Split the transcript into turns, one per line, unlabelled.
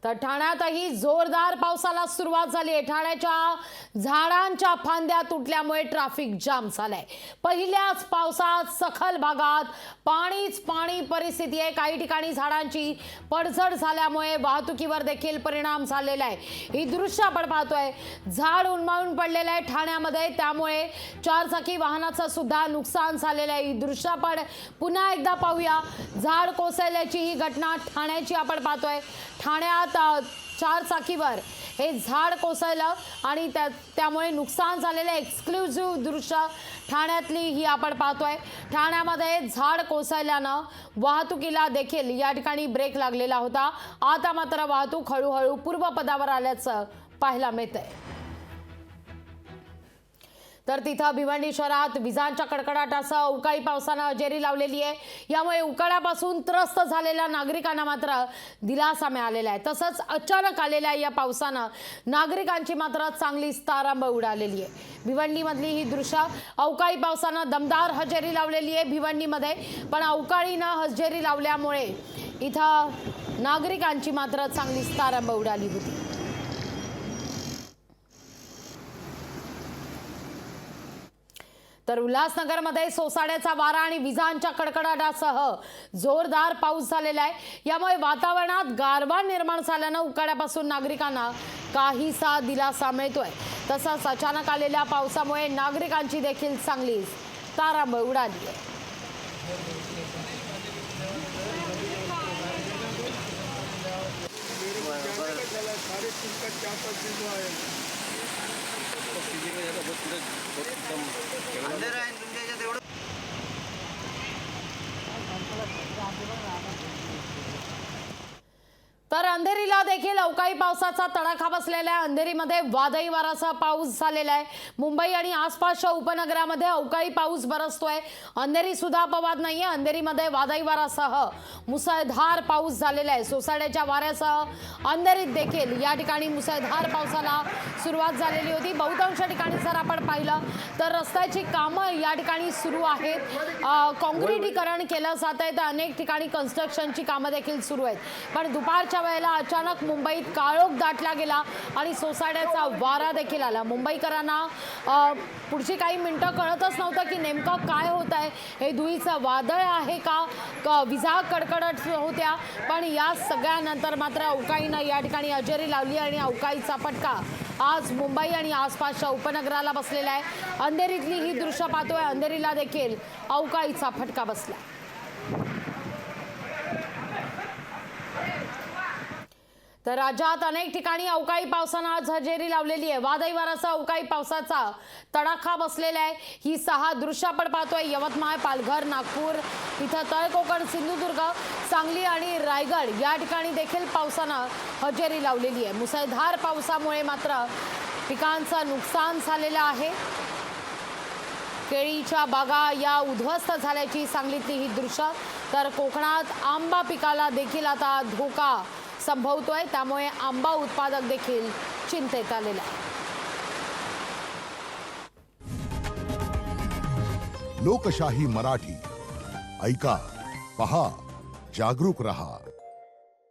तर ठाण्यातही जोरदार पावसाला सुरुवात झाली आहे। ठाण्याच्या झाडांच्या फांद्या तुटल्यामुळे ट्रॅफिक जाम झालाय। पहिल्याच पावसात सखल भागात पाणीच पाणी परिस्थिती आहे। काही ठिकाणी झाडांची पडझड झाल्यामुळे वाहतुकीवर देखील परिणाम झालेला आहे। ही दृश्य आपण पाहतोय, झाड उन्मळून पडलेलं आहे ठाण्यामध्ये, त्यामुळे चारचाकी वाहनाचं सुद्धा नुकसान झालेलं आहे। ही दृश्य आपण पुन्हा एकदा पाहूया। झाड कोसळल्याची ही घटना ठाण्याची आपण पाहतोय। ठाण्यात चारचाकीवर हे झाड कोसळलं आणि त्यामुळे नुकसान झालेलं एक्सक्लुझिव्ह दृश्य ठाण्यातली ही आपण पाहतोय। ठाण्यामध्ये झाड कोसळल्यानं वाहतुकीला देखील या ठिकाणी ब्रेक लागलेला होता। आता मात्र वाहतूक हळूहळू पूर्वपदावर आल्याचं पाहायला मिळतंय। तर तिथं भिवंडी शहरात विजांच्या कडकडाटासह अवकाळी पावसानं हजेरी लावलेली आहे। यामुळे उकाड्यापासून त्रस्त झालेल्या नागरिकांना मात्र दिलासा मिळालेला आहे। तसंच अचानक आलेल्या या पावसानं नागरिकांची मात्र चांगलीच तारांबळ उडालेली आहे। भिवंडीमधली ही दृश्य अवकाळी पावसानं दमदार हजेरी लावलेली आहे भिवंडीमध्ये, पण अवकाळीनं हजेरी लावल्यामुळे इथं नागरिकांची मात्र चांगलीच तारांबळ उडाली होती। तर उल्हासनगरमध्ये सोसाट्याचा वारा आणि विजांच्या कडकडाटासह जोरदार पाऊस झालेला आहे। यामुळे वातावरणात गारवा निर्माण झाल्यानं उकाड्यापासून नागरिकांना काहीसा दिलासा मिळतोय। तसंच अचानक आलेल्या पावसामुळे नागरिकांची देखील चांगलीच तारांबळ उडाली आहे।
अंधेर आहे तुमच्या याच्यात एवढं।
तर अंधेरीला देखील अवकाळी पावसाचा तडाखा बसलेला आहे। अंधेरीमध्ये वादळी वाऱ्यासह पाऊस झालेला आहे। मुंबई आणि आसपासच्या उपनगरामध्ये अवकाळी पाऊस बरसतोय। अंधेरी सुद्धा अपवाद नाहीये। अंधेरीमध्ये वादळी वाऱ्यासह मुसळधार पाऊस झालेला आहे। सोसाट्याच्या वाऱ्यासह अंधेरीत देखील या ठिकाणी मुसळधार पावसाला सुरुवात झालेली होती। बहुतांश ठिकाणी जर आपण पाहिलं तर रस्त्याची कामं या ठिकाणी सुरू आहेत। काँक्रिटीकरण केलं जात आहे, तर अनेक ठिकाणी कन्स्ट्रक्शनची कामं देखील सुरू आहेत। पण दुपारच्या वेळेला अचानक मुंबईत काळोख दाटला गेला आणि सोसाट्याचा वारा देखील आला। मुंबईकरांना पुढची काही मिनिटं कळतच नव्हतं की नेमकं काय होत आहे। हे धुळीचं वादळ आहे का विजा कडकडत होत्या। पण या सगळ्यानंतर मात्र अवकाळीनं या ठिकाणी हजेरी लावली आणि अवकाळीचा फटका आज मुंबई आणि आसपासच्या उपनगराला बसलेला आहे। अंधेरीतली ही दृश्य पाहतोय, अंधेरीला देखील अवकाळीचा फटका बसला। तर राज्यात अनेक ठिकाणी अवकाळी पावसानं आज हजेरी लावलेली आहे। वादळी वाऱ्यासह अवकाळी पावसाचा तडाखा बसलेला आहे। ही 6 दृश्य आपण पाहतोय। यवतमाळ, पालघर, नागपूर, इथं तळ कोकण, सिंधुदुर्ग, सांगली आणि रायगड या ठिकाणी देखील पावसानं हजेरी लावलेली आहे। मुसळधार पावसामुळे मात्र पिकांचं नुकसान झालेलं आहे। केळीच्या बागा या उद्ध्वस्त झाल्याची सांगलीतली ही दृश्य। तर कोकणात आंबा पिकाला देखील आता धोका संभवतोय, त्यामुळे आंबा उत्पादक देखील चिंतेत आलेला आहे।
लोकशाही मराठी ऐका, पहा, जागरूक रहा।